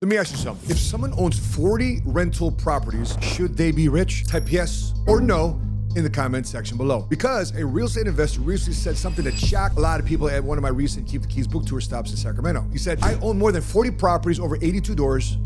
Let me ask you something. If someone owns 40 rental properties, should they be rich? Type yes or no in the comment section below. Because a real estate investor recently said something that shocked a lot of people at one of my recent Keep the Keys book tour stops in Sacramento. He said, I own more than 40 properties, over 82 doors,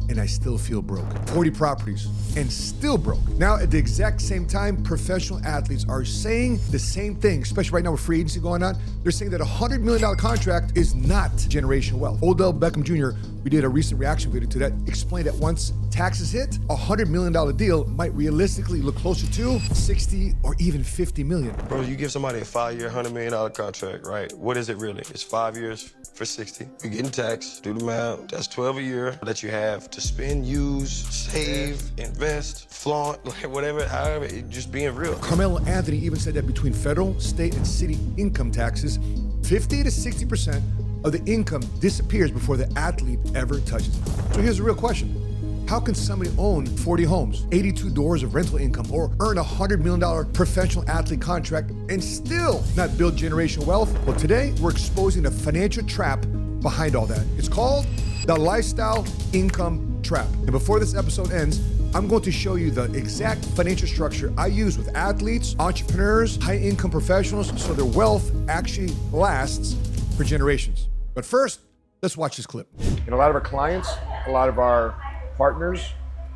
and I still feel broke. 40 properties and still broke. Now, at the exact same time, professional athletes are saying the same thing, especially right now with free agency going on. They're saying that a $100 million contract is not generational wealth. Odell Beckham Jr., we did a recent reaction video to that, explained that once taxes hit, a $100 million deal might realistically look closer to 60 or even 50 million. Bro, you give somebody a 5-year, $100 million contract, right? What is it really? It's 5 years for 60. You're getting taxed, do the math. That's 12 a year that you have to spend, use, save, invest, flaunt, like whatever, however, just being real. Carmelo Anthony even said that between federal, state, and city income taxes, 50 to 60% of the income disappears before the athlete ever touches it. So here's the real question. How can somebody own 40 homes, 82 doors of rental income, or earn a $100 million professional athlete contract and still not build generational wealth? Well, today we're exposing the financial trap behind all that. It's called the lifestyle income trap. And before this episode ends, I'm going to show you the exact financial structure I use with athletes, entrepreneurs, high-income professionals, so their wealth actually lasts for generations. But first, let's watch this clip. And a lot of our clients, a lot of our partners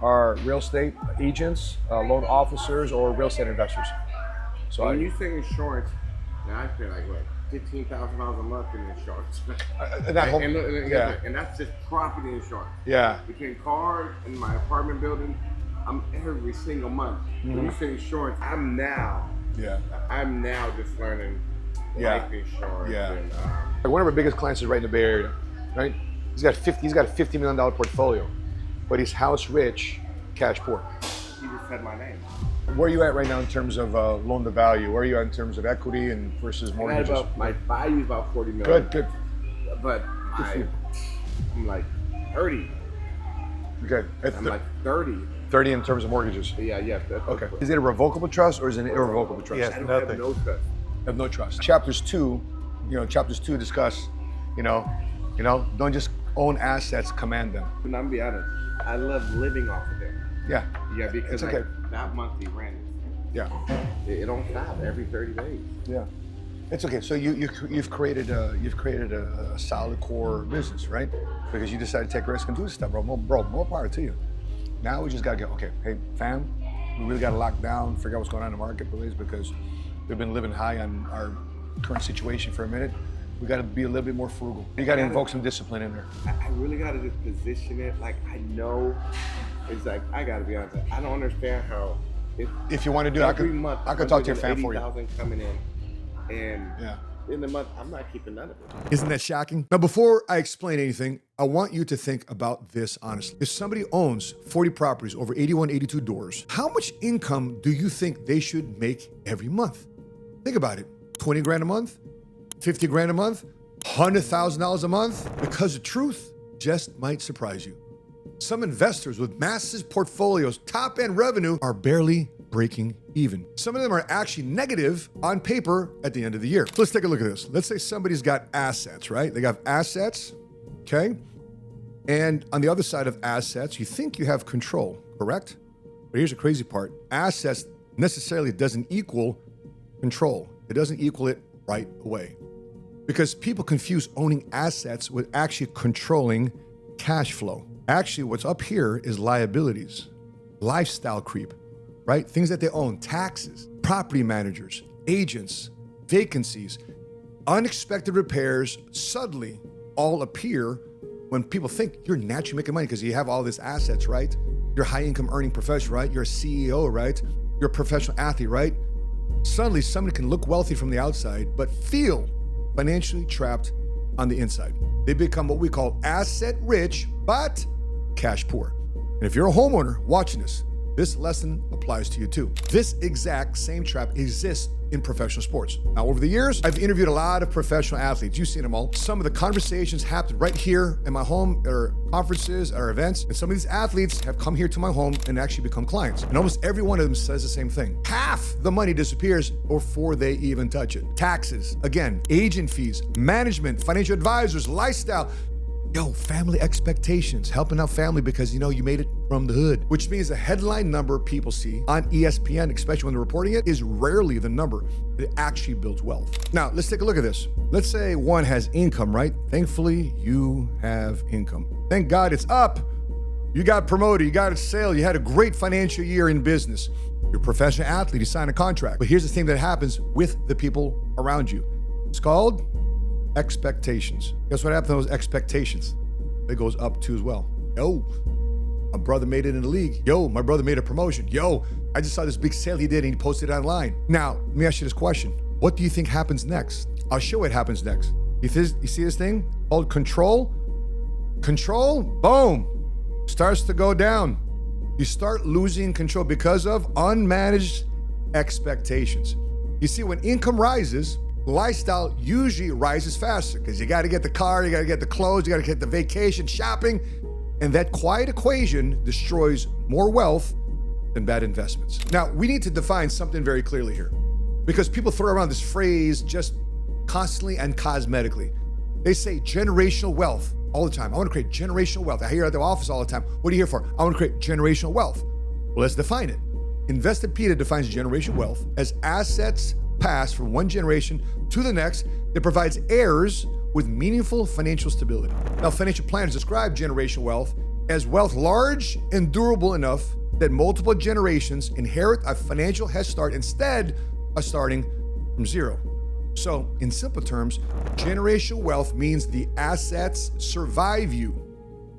are real estate agents, loan officers, or real estate investors. So when you say insurance, now I pay like what, $15,000 a month in insurance. And that's just property insurance. Yeah. Between cars and my apartment building, I'm every single month. When you say insurance, I'm now just learning life insurance. Yeah. And, one of our biggest clients is right in the Bay Area, right? He's got a $50 million portfolio, but he's house rich, cash poor. he just said my name. Where are you at right now in terms of loan to value? Where are you at in terms of equity and versus mortgages? My value is about 40 million. Good. But I'm like 30. Okay. I'm like 30. 30 in terms of mortgages. Yeah. Okay. Is it a revocable trust or is it an irrevocable trust? Yes, I don't nothing. have no trust. Have no trust. Chapters two discuss, don't just own assets, command them. And I'm gonna be honest, I love living off of them. Yeah. Yeah, because It's okay. that monthly rent, Yeah. it don't stop every 30 days. Yeah. It's okay. So you've created a solid core business, right? Because you decided to take risk and do this stuff, bro. More power to you. Now we just gotta go, okay, hey fam, we really gotta lock down, figure out what's going on in the marketplace because we've been living high on our current situation for a minute. We gotta be a little bit more frugal. You gotta invoke some discipline in there. I really gotta just position it like I know. It's like I gotta be honest. I don't understand how. If you want to do it, I could talk to your fam for you. 80,000 coming in, and Yeah. in the month I'm not keeping none of it. Isn't that shocking? Now, before I explain anything, I want you to think about this honestly. If somebody owns 40 properties, over 81, 82 doors, how much income do you think they should make every month? Think about it. 20 grand a month? 50 grand a month? $100,000 a month? Because the truth just might surprise you. Some investors with massive portfolios, top-end revenue, are barely breaking even. Some of them are actually negative on paper at the end of the year. Let's take a look at this. Let's say somebody's got assets, right? They got assets, okay? And on the other side of assets, you think you have control, correct? But here's the crazy part. Assets necessarily doesn't equal control. It doesn't equal it right away. Because people confuse owning assets with actually controlling cash flow. Actually, what's up here is liabilities, lifestyle creep, right? Things that they own, taxes, property managers, agents, vacancies, unexpected repairs suddenly all appear when people think you're naturally making money because you have all these assets, right? You're a high income earning professional, right? You're a CEO, right? You're a professional athlete, right? Suddenly somebody can look wealthy from the outside, but feel financially trapped on the inside. They become what we call asset rich, but cash poor. And if you're a homeowner watching this lesson applies to you too. This exact same trap exists in professional sports. Now, over the years, I've interviewed a lot of professional athletes. You've seen them all. Some of the conversations happened right here in my home, at our conferences, at our events. And some of these athletes have come here to my home and actually become clients. And almost every one of them says the same thing. Half the money disappears before they even touch it. Taxes, again, agent fees, management, financial advisors, lifestyle. Yo, family expectations, helping out family because you know you made it from the hood, which means the headline number people see on ESPN, especially when they're reporting it, is rarely the number that actually builds wealth. Now, let's take a look at this. Let's say one has income, right? Thankfully, you have income. Thank God it's up. You got promoted, you got a sale, you had a great financial year in business. You're a professional athlete, you sign a contract. But here's the thing that happens with the people around you. It's called expectations. Guess what happens to those expectations? It goes up too as well. Yo, my brother made it in the league. Yo, my brother made a promotion. Yo, I just saw this big sale he did and he posted it online. Now, let me ask you this question. What do you think happens next? I'll show you what happens next. You see this thing called control? Control, boom, starts to go down. You start losing control because of unmanaged expectations. You see, when income rises, lifestyle usually rises faster because you got to get the car, you got to get the clothes, you got to get the vacation, shopping, and that quiet equation destroys more wealth than bad investments. Now, we need to define something very clearly here because people throw around this phrase just constantly and cosmetically. They say generational wealth all the time. I want to create generational wealth. I hear at the office all the time. What are you here for? I want to create generational wealth. Well, let's define it. Investopedia defines generational wealth as assets passed from one generation to the next that provides heirs with meaningful financial stability. Now, financial planners describe generational wealth as wealth large and durable enough that multiple generations inherit a financial head start instead of starting from zero. So, in simple terms, generational wealth means the assets survive you.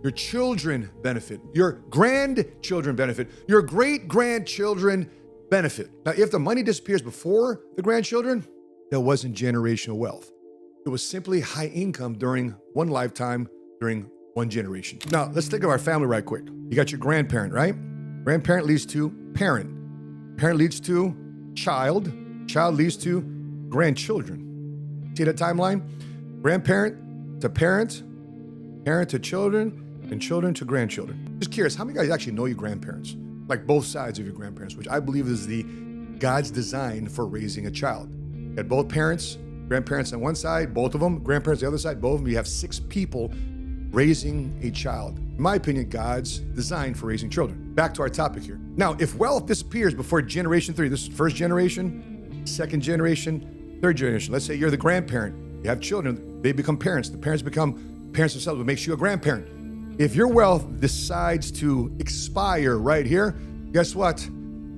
Your children benefit. Your grandchildren benefit. Your great-grandchildren benefit. Now, if the money disappears before the grandchildren, that wasn't generational wealth. It was simply high income during one lifetime, during one generation. Now, let's think of our family right quick. You got your grandparent, right? Grandparent leads to parent. Parent leads to child. Child leads to grandchildren. See that timeline? Grandparent to parent, parent to children, and children to grandchildren. Just curious, how many guys actually know your grandparents? Like both sides of your grandparents, which I believe is the God's design for raising a child. You got both parents, grandparents on one side, both of them, grandparents on the other side, both of them. You have 6 people raising a child. In my opinion, God's design for raising children. Back to our topic here. Now, if wealth disappears before generation 3, this is first generation, second generation, third generation. Let's say you're the grandparent. You have children, they become parents. The parents become parents themselves, what makes you a grandparent. If your wealth decides to expire right here, guess what?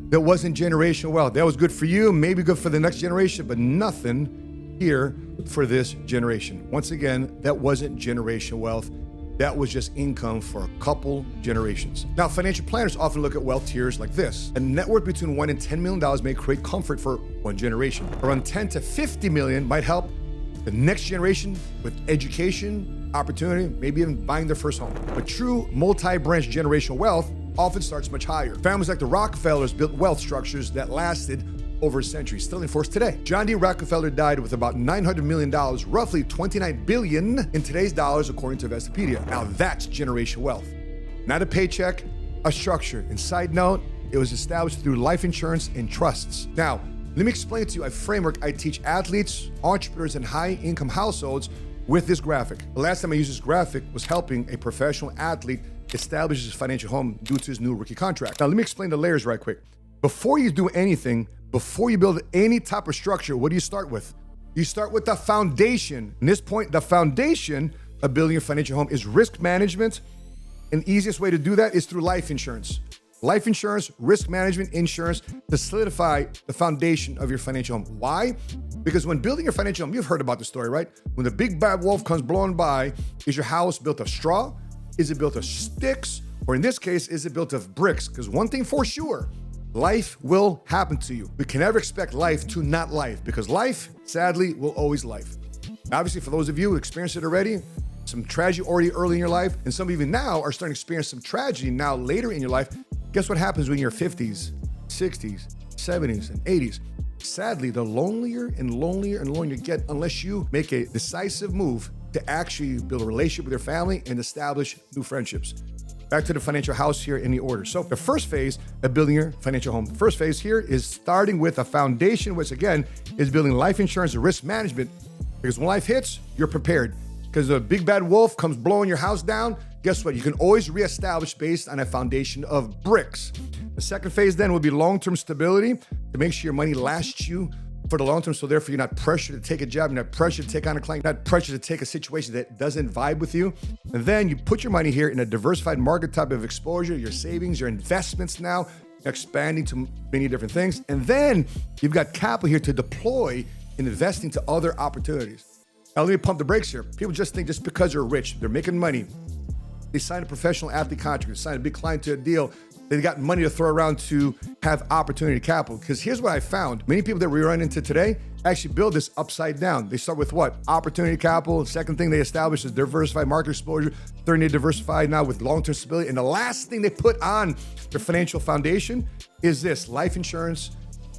That wasn't generational wealth. That was good for you, maybe good for the next generation, but nothing here for this generation. Once again, that wasn't generational wealth. That was just income for a couple generations. Now, financial planners often look at wealth tiers like this. A net worth between $1 and $10 million may create comfort for one generation. Around 10 to 50 million might help the next generation with education, opportunity, maybe even buying their first home. But true multi-branch generational wealth often starts much higher. Families like the Rockefellers built wealth structures that lasted over a century, still in force today. John D. Rockefeller died with about $900 million, roughly $29 billion in today's dollars, according to Investopedia. Now that's generational wealth. Not a paycheck, a structure. And side note, it was established through life insurance and trusts. Now, let me explain to you a framework I teach athletes, entrepreneurs, and high-income households with this graphic. The last time I used this graphic was helping a professional athlete establish his financial home due to his new rookie contract. Now, let me explain the layers right quick. Before you do anything, before you build any type of structure, what do you start with? You start with the foundation. At this point, the foundation of building your financial home is risk management. And the easiest way to do that is through life insurance. Life insurance, risk management, insurance to solidify the foundation of your financial home. Why? Because when building your financial home, you've heard about the story, right? When the big bad wolf comes blowing by, is your house built of straw? Is it built of sticks? Or in this case, is it built of bricks? Because one thing for sure, life will happen to you. We can never expect life to not life because life, sadly, will always life. Obviously, for those of you who experienced it already, some tragedy already early in your life, and some of you now are starting to experience some tragedy now later in your life. Guess what happens when you're 50s, 60s, 70s, and 80s? Sadly, the lonelier and lonelier and lonelier you get unless you make a decisive move to actually build a relationship with your family and establish new friendships. Back to the financial house here in the order. So the first phase of building your financial home. The first phase here is starting with a foundation, which again is building life insurance and risk management. Because when life hits, you're prepared. because the big bad wolf comes blowing your house down, guess what? You can always reestablish based on a foundation of bricks. The second phase then would be long-term stability to make sure your money lasts you for the long term. So therefore, you're not pressured to take a job, you're not pressured to take on a client, not pressured to take a situation that doesn't vibe with you. And then you put your money here in a diversified market type of exposure, your savings, your investments now, expanding to many different things. And then you've got capital here to deploy in investing to other opportunities. Now, let me pump the brakes here. People just think just because they're rich, they're making money, they sign a professional athlete contract, they sign a big client to a deal, they've got money to throw around to have opportunity capital. Because here's what I found. Many people that we run into today actually build this upside down. They start with what? Opportunity capital. Second thing they establish is diversified market exposure. Third, they diversify now with long-term stability. And the last thing they put on their financial foundation is this: life insurance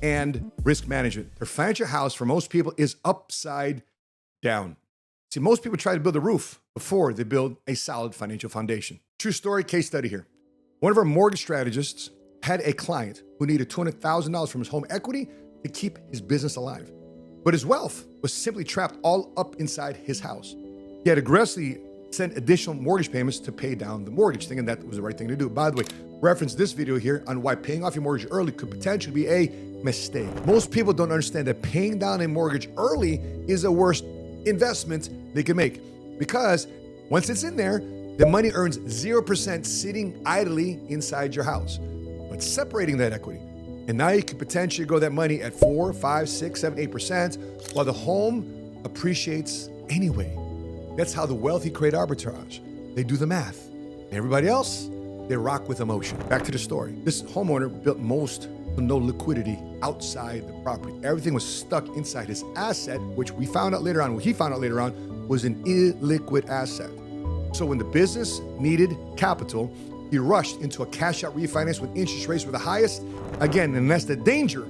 and risk management. Their financial house for most people is upside down. See, most people try to build a roof before they build a solid financial foundation. True story, case study here. One of our mortgage strategists had a client who needed $200,000 from his home equity to keep his business alive. But his wealth was simply trapped all up inside his house. He had aggressively sent additional mortgage payments to pay down the mortgage, thinking that was the right thing to do. By the way, reference this video here on why paying off your mortgage early could potentially be a mistake. Most people don't understand that paying down a mortgage early is the worst investment they can make, because once it's in there, the money earns 0% sitting idly inside your house. But separating that equity, and now you could potentially grow that money at 4, 5, 6, 7, 8%, while the home appreciates anyway. That's how the wealthy create arbitrage. They do the math. Everybody else, they rock with emotion. Back to the story. This homeowner built most with no liquidity outside the property. Everything was stuck inside his asset, which we found out later on, what he found out later on, was an illiquid asset. So when the business needed capital, he rushed into a cash-out refinance when interest rates were the highest. Again, and that's the danger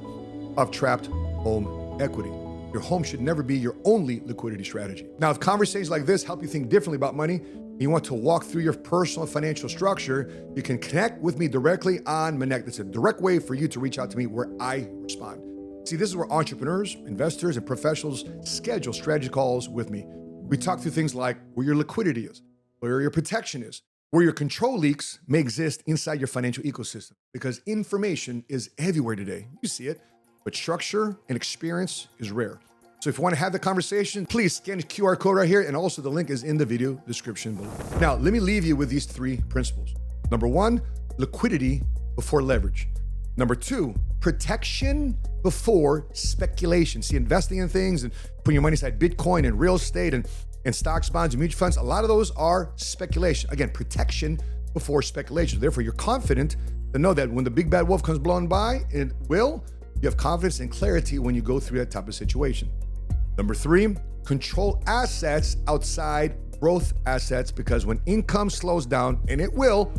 of trapped home equity. Your home should never be your only liquidity strategy. Now, if conversations like this help you think differently about money, and you want to walk through your personal financial structure, you can connect with me directly on Connect. It's a direct way for you to reach out to me where I respond. See, this is where entrepreneurs, investors, and professionals schedule strategy calls with me. We talk through things like where your liquidity is, where your protection is, where your control leaks may exist inside your financial ecosystem, because information is everywhere today. You see it, but structure and experience is rare. So if you want to have the conversation, please scan the QR code right here, and also the link is in the video description below. Now, let me leave you with these 3 principles. Number 1, liquidity before leverage. Number 2, protection before speculation. See, investing in things and putting your money inside Bitcoin and real estate and stocks, bonds, and mutual funds, a lot of those are speculation. Again, protection before speculation. Therefore, you're confident to know that when the big bad wolf comes blowing by, and it will, you have confidence and clarity when you go through that type of situation. Number 3, control assets outside growth assets, because when income slows down, and it will,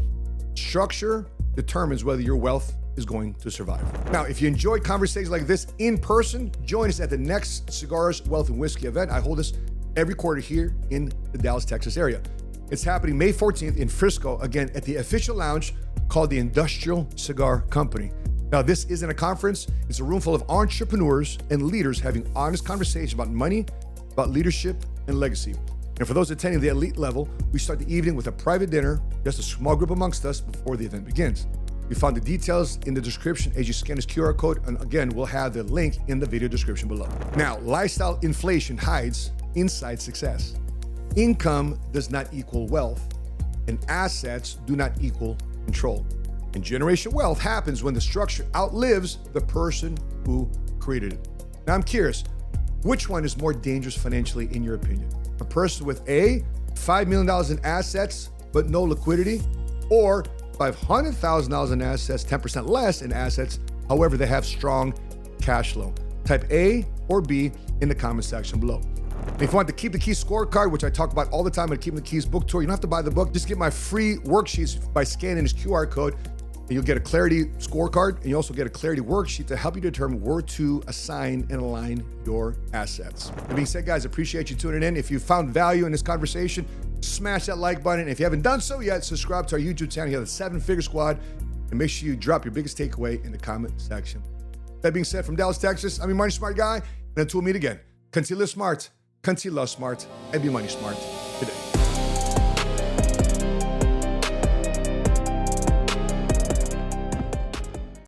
structure determines whether your wealth is going to survive. Now, if you enjoyed conversations like this in person, join us at the next Cigars, Wealth, and Whiskey event. I hold this every quarter here in the Dallas, Texas area. It's happening May 14th in Frisco, again, at the official lounge called the Industrial Cigar Company. Now, this isn't a conference. It's a room full of entrepreneurs and leaders having honest conversations about money, about leadership, and legacy. And for those attending the elite level, we start the evening with a private dinner, just a small group amongst us before the event begins. You find the details in the description as you scan this QR code. And again, we'll have the link in the video description below. Now, lifestyle inflation hides inside success. Income does not equal wealth, and assets do not equal control. And generational wealth happens when the structure outlives the person who created it. Now, I'm curious, which one is more dangerous financially in your opinion? A person with A, $5 million in assets, but no liquidity, or $500,000 in assets, 10% less in assets, however, they have strong cash flow? Type A or B in the comment section below. And if you want the Keep the Keys scorecard, which I talk about all the time at Keep the Keys book tour, you don't have to buy the book. Just get my free worksheets by scanning this QR code, and you'll get a clarity scorecard, and you also get a clarity worksheet to help you determine where to assign and align your assets. That being said, guys, appreciate you tuning in. If you found value in this conversation, smash that like button. And if you haven't done so yet, subscribe to our YouTube channel. You have the 7-Figure Squad, and make sure you drop your biggest takeaway in the comment section. That being said, from Dallas, Texas, I'm your money smart guy, and until we meet again, continue to live smart, continue to love smart, and be money smart.